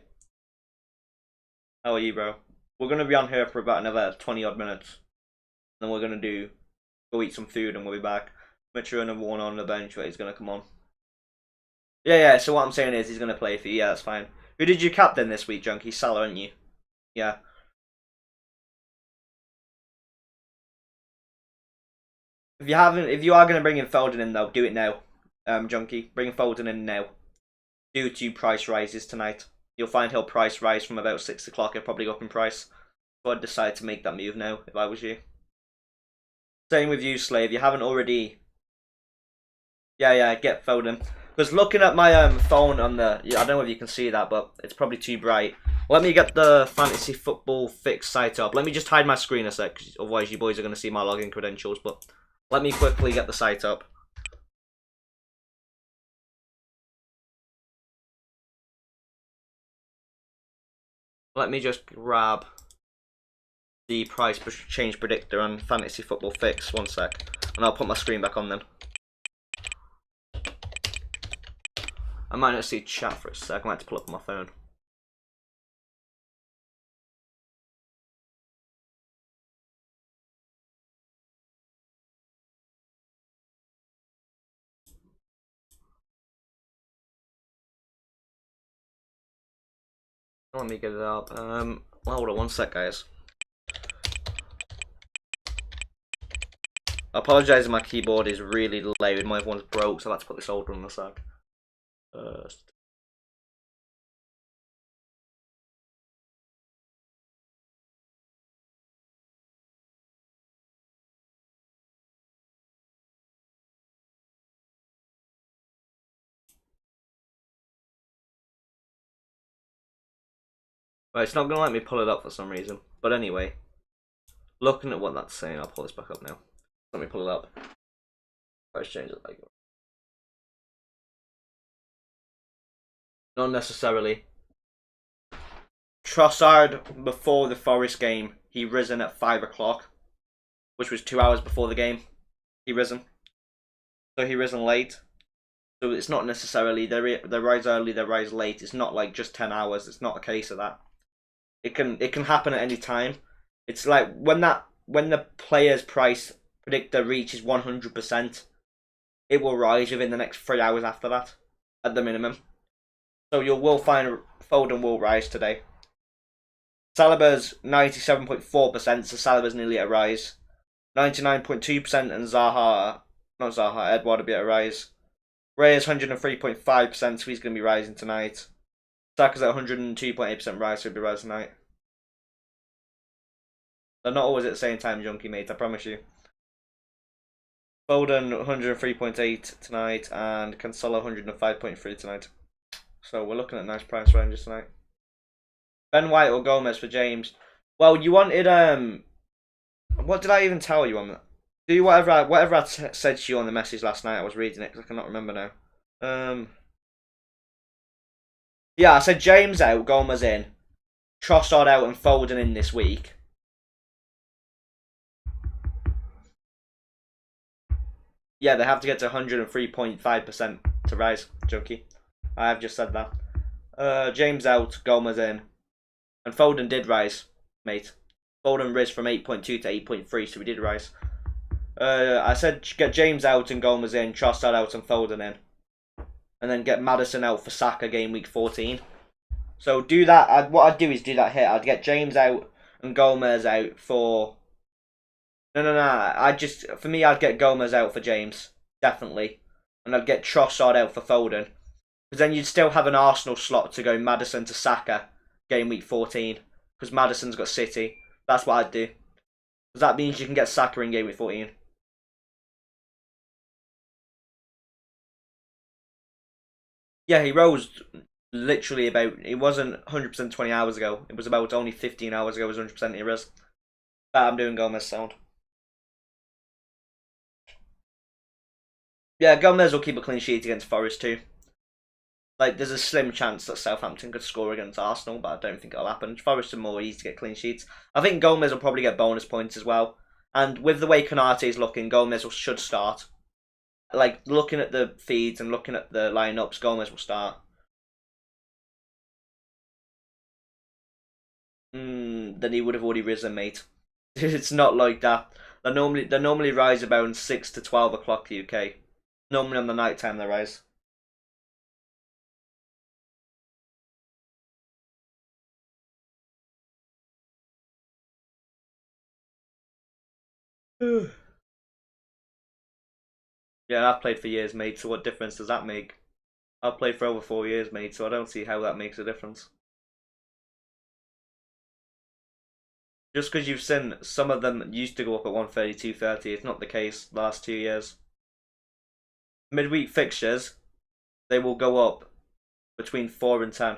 How are you, bro? We're going to be on here for about another 20 odd minutes. Then we're going to go eat some food and we'll be back. Mitchell and one on the bench, but he's going to come on. Yeah, so what I'm saying is he's going to play for you. Yeah, that's fine. Who did you captain this week, Junkie? Salah, aren't you? Yeah. If you are going to bring in Foden in though, do it now, Junkie. Bring Foden in now. Due to price rises tonight, you'll find he'll price rise from about 6 o'clock. He'll probably go up in price. So I'd decide to make that move now if I was you. Same with you, Slave. You haven't already. Yeah, get Foden. Because looking at my phone on the, I don't know if you can see that, but it's probably too bright. Let me get the Fantasy Football Fix site up. Let me just hide my screen a sec, because otherwise you boys are going to see my login credentials. But let me quickly get the site up. Let me just grab the price change predictor and Fantasy Football Fix. 1 sec. And I'll put my screen back on then. I might not see chat for a sec. I might have to pull up my phone. Let me get it up. Hold on 1 sec, guys. I apologise if my keyboard is really loud. My other one's broke, so I'll have to put this older on a sec. First. Right, it's not going to let me pull it up for some reason. But anyway, looking at what that's saying, I'll pull this back up now. Let me pull it up. Let's change it like not necessarily. Trossard, before the Forest game, he risen at 5 o'clock, which was 2 hours before the game. He risen. So he risen late. So it's not necessarily they rise early, they rise late. It's not like just 10 hours. It's not a case of that. It can happen at any time. It's like when the player's price predictor reaches 100%, it will rise within the next 3 hours after that, at the minimum. So you will find Foden will rise today. Saliba's 97.4%, so Saliba's nearly at a rise. 99.2%, and Zaha, not Zaha, Edouard a bit of rise. Ray is 103.5%, so he's going to be rising tonight. Saka's at 102.8% rise, so he'll be rising tonight. They're not always at the same time, Junkie, mate, I promise you. Foden 103.8 tonight, and Cancelo 105.3 tonight. So we're looking at nice price ranges tonight. Ben White or Gomez for James. Well, you wanted what did I even tell you on that? Do whatever I said to you on the message last night. I was reading it because I cannot remember now. Yeah, I said James out, Gomez in, Trossard out, and Foden in this week. Yeah, they have to get to 103.5% to rise, Junkie. I have just said that. James out, Gomez in, and Foden did rise, mate. Foden rose from 8.2 to 8.3, so we did rise. I said get James out and Gomez in, Trossard out and Foden in. And then get Maddison out for Saka game week 14. So do that. What I'd do is do that here. I'd get James out and Gomez out for... No. For me, I'd get Gomez out for James. Definitely. And I'd get Trossard out for Foden. Because then you'd still have an Arsenal slot to go Maddison to Saka game week 14. Because Maddison's got City. That's what I'd do. Because that means you can get Saka in game week 14. Yeah, he rose literally about... It wasn't 100% 20 hours ago. It was about only 15 hours ago. It was 100% he rose. That I'm doing Gomez sound. Yeah, Gomez will keep a clean sheet against Forest too. Like, there's a slim chance that Southampton could score against Arsenal, but I don't think it'll happen. Forest are more easy to get clean sheets. I think Gomez will probably get bonus points as well. And with the way Konate is looking, Gomez should start. Like, looking at the feeds and looking at the lineups, Gomez will start. Then he would have already risen, mate. It's not like that. They normally rise about 6 to 12 o'clock UK. Normally on the night time they rise. Yeah, I've played for years, mate, so what difference does that make? I've played for over 4 years, mate, so I don't see how that makes a difference. Just because you've seen some of them used to go up at 130, 230, it's not the case the last 2 years. Midweek fixtures, they will go up between 4 and 10.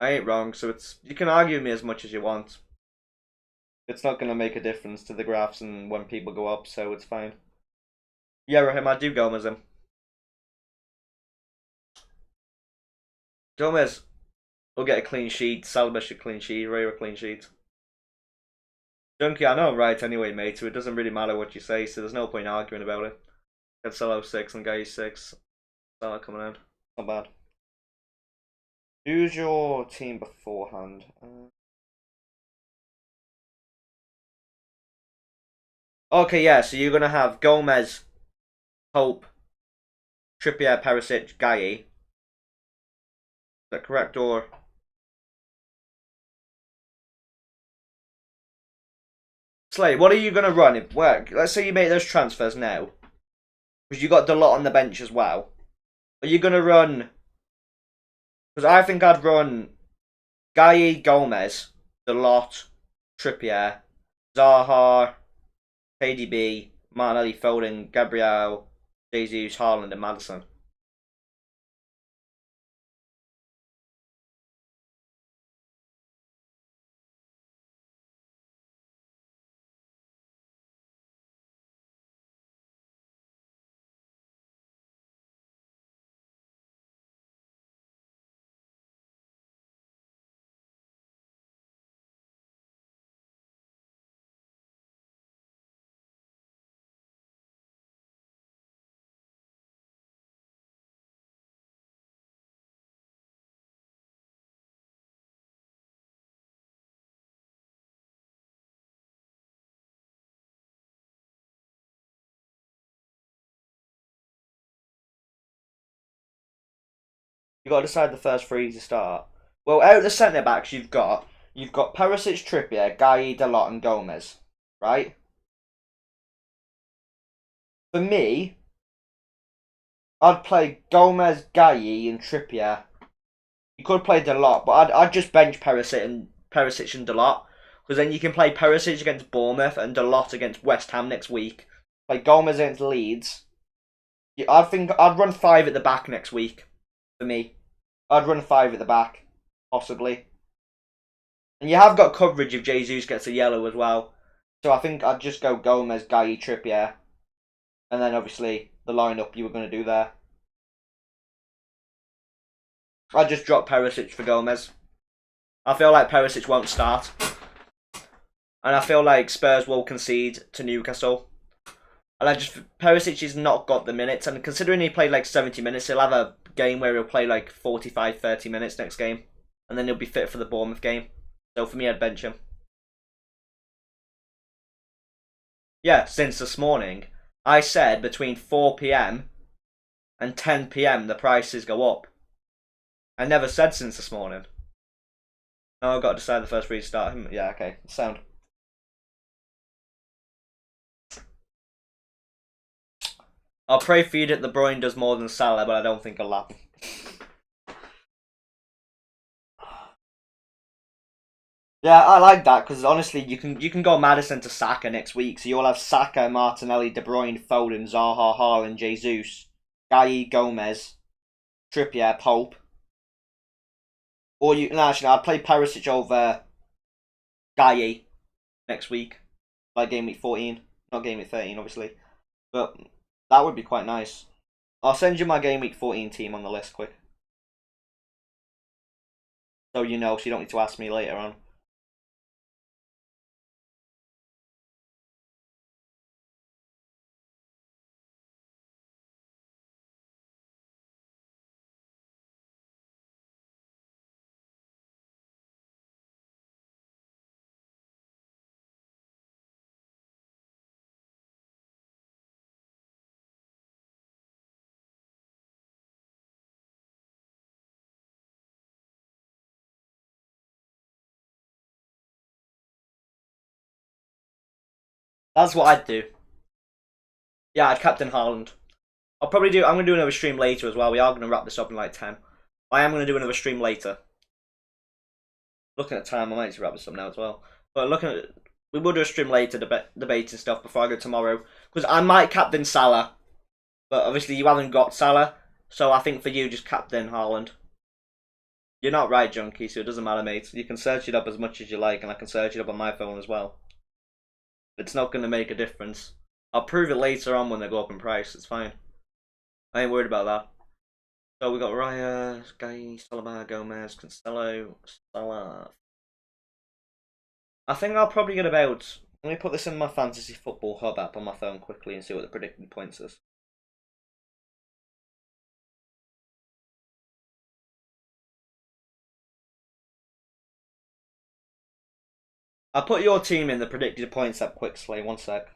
I ain't wrong, so you can argue with me as much as you want. It's not going to make a difference to the graphs and when people go up, so it's fine. Yeah, Raheem, I do Gomez him. Gomez will get a clean sheet, Saliba should clean sheet, Ray a clean sheet. Junkie, I know I'm right anyway, mate, so it doesn't really matter what you say, so there's no point arguing about it. Cancelo 6 and Guy 6. Salah coming in. Not bad. Who's your team beforehand? Okay, yeah, so you're going to have Gomez, Hope, Trippier, Perisic, Guy. Is that correct, or... Slay, what are you going to run? Let's say you make those transfers now. Because you got Dalot on the bench as well. Are you going to run... Because I think I'd run Guy, Gomez, Dalot, Trippier, Zaha, KDB, Martinelli, Foden, Gabriel, Jesus, Haaland and Maddison. You got to decide the first three to start. Well, out of the centre backs you've got You've got Perisic, Trippier, Guy, Dalot, and Gomez, right? For me, I'd play Gomez, Guy, and Trippier. You could play Dalot, but I'd just bench Perisic and Dalot, because then you can play Perisic against Bournemouth and Dalot against West Ham next week. Play Gomez against Leeds. I think I'd run 5 at the back next week. For me, I'd run 5 at the back, possibly. And you have got coverage if Jesus gets a yellow as well. So I think I'd just go Gomez, Guy, Trippier. And then obviously the lineup you were going to do there. I'd just drop Perisic for Gomez. I feel like Perisic won't start. And I feel like Spurs will concede to Newcastle. And Perisic has not got the minutes. And considering he played like 70 minutes, he'll have a game where he'll play like 45, 30 minutes next game. And then he'll be fit for the Bournemouth game. So for me, I'd bench him. Yeah, since this morning, I said between 4 PM and 10 PM the prices go up. I never said since this morning. Now I've got to decide the first three to start him. Yeah, okay. Sound. I'll pray for you that De Bruyne does more than Salah, but I don't think it'll happen. Yeah, I like that because honestly, you can go Maddison to Saka next week, so you'll have Saka, Martinelli, De Bruyne, Foden, Zaha, Haaland, Jesus, Guy, Gomez, Trippier, Pope. Or actually, I'd play Perisic over Guy next week, like game week 14, not game week 13, obviously, but that would be quite nice. I'll send you my game week 14 team on the list quick, so you know, so you don't need to ask me later on. That's what I'd do. Yeah, I'd captain Haaland. I'm going to do another stream later as well. We are going to wrap this up in like 10. I am going to do another stream later. Looking at time, I might just wrap this up now as well. But we will do a stream later, debating stuff before I go tomorrow. Because I might captain Salah. But obviously you haven't got Salah. So I think for you, just captain Haaland. You're not right, Junkie, so it doesn't matter, mate. You can search it up as much as you like, and I can search it up on my phone as well. It's not going to make a difference. I'll prove it later on when they go up in price. It's fine. I ain't worried about that. So we got Raya, Guy, Salah, Gomez, Cancelo, Salah. I think I'll probably get about... Let me put this in my Fantasy Football Hub app on my phone quickly and see what the predicted points is. I'll put your team in the predicted points app quickly. One sec.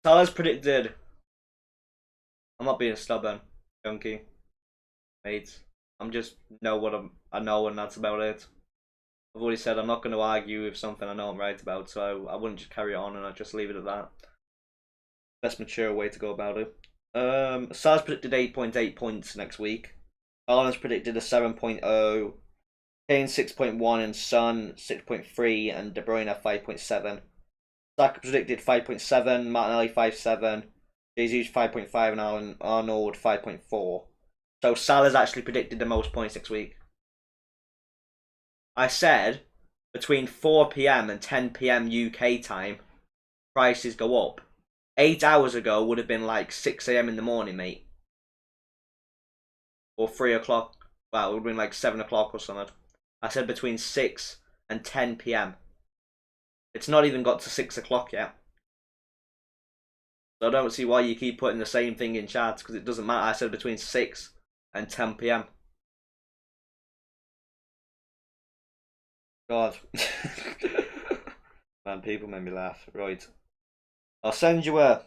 Salah's predicted. I'm not being stubborn, Junkie. Mate. I'm just I know, and that's about it. I've already said I'm not going to argue with something I know I'm right about, so I wouldn't just carry it on and I'd just leave it at that. Best mature way to go about it. Salah's predicted 8.8 points next week. Haaland's predicted a 7.0. Kane 6.1 and Son 6.3 and De Bruyne 5.7. Saka predicted 5.7, Martinelli 5.7, Jesus 5.5 and Arnold 5.4. So Salah's actually predicted the most points next week. I said between 4 PM and 10 PM UK time, prices go up. 8 hours ago would have been like 6 AM in the morning, mate. Or 3 o'clock. Well, it would have been like 7 o'clock or something. I said between 6 and 10 PM. It's not even got to 6 o'clock yet. So I don't see why you keep putting the same thing in chat, because it doesn't matter. I said between 6 and 10 PM. God. Man, people made me laugh. Right. I'll send you a.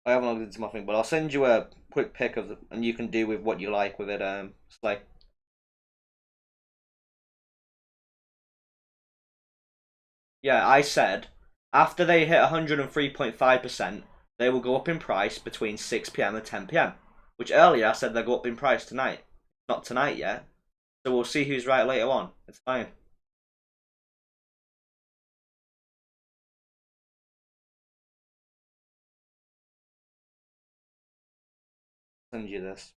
I haven't logged into my thing, but I'll send you a quick pic of the, and you can do with what you like with it. It's like, yeah, I said after they hit 103.5%, they will go up in price between 6 p.m. and 10 p.m. Which earlier I said they'll go up in price tonight. Not tonight yet. So we'll see who's right later on. It's fine. I'll send you this.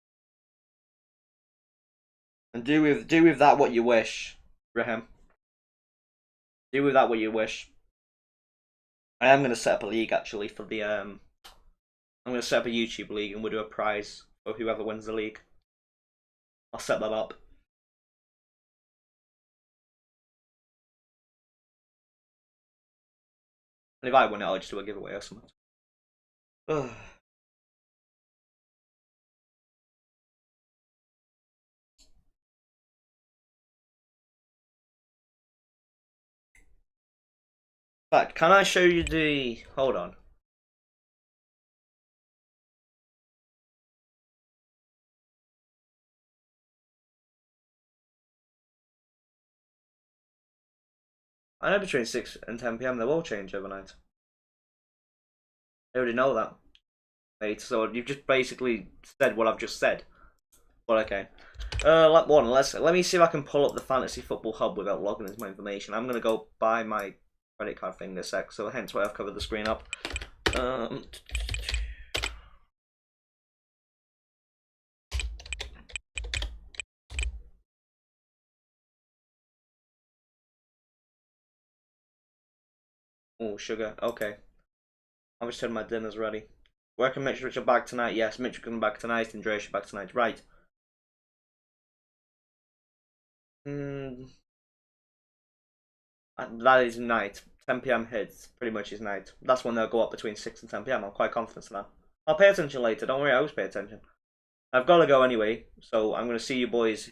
And do with that what you wish, Raheem. Do with that what you wish. I am gonna set up a league actually for the I'm gonna set up a YouTube league and we'll do a prize for whoever wins the league. I'll set that up. And if I win it, I'll just do a giveaway or something. Ugh. In fact, can I show you the? Hold on. I know between 6 and 10 p.m. they will change overnight. I already know that, mate. So you've just basically said what I've just said. But okay. Let me see if I can pull up the fantasy football hub without logging into my information. I'm gonna go buy my credit card thing in a sec, so hence why I've covered the screen up. Oh, sugar. Okay. I've just said my dinner's ready. Where can Mitch Richard back tonight? Yes, Mitch will come back tonight, and Dresh back tonight. Right. That is night. 10 p.m. hits pretty much is night. That's when they'll go up between 6 and 10 p.m. I'm quite confident in that. I'll pay attention later. Don't worry, I always pay attention. I've got to go anyway, so I'm going to see you boys.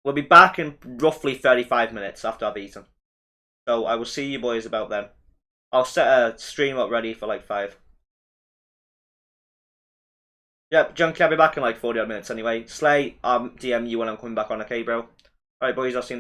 We'll be back in roughly 35 minutes after I've eaten. So I will see you boys about then. I'll set a stream up ready for like 5. Yep, Junkie, I'll be back in like 40 odd minutes anyway. Slay, DM you when I'm coming back on, okay, bro? Alright, boys, I'll see you in a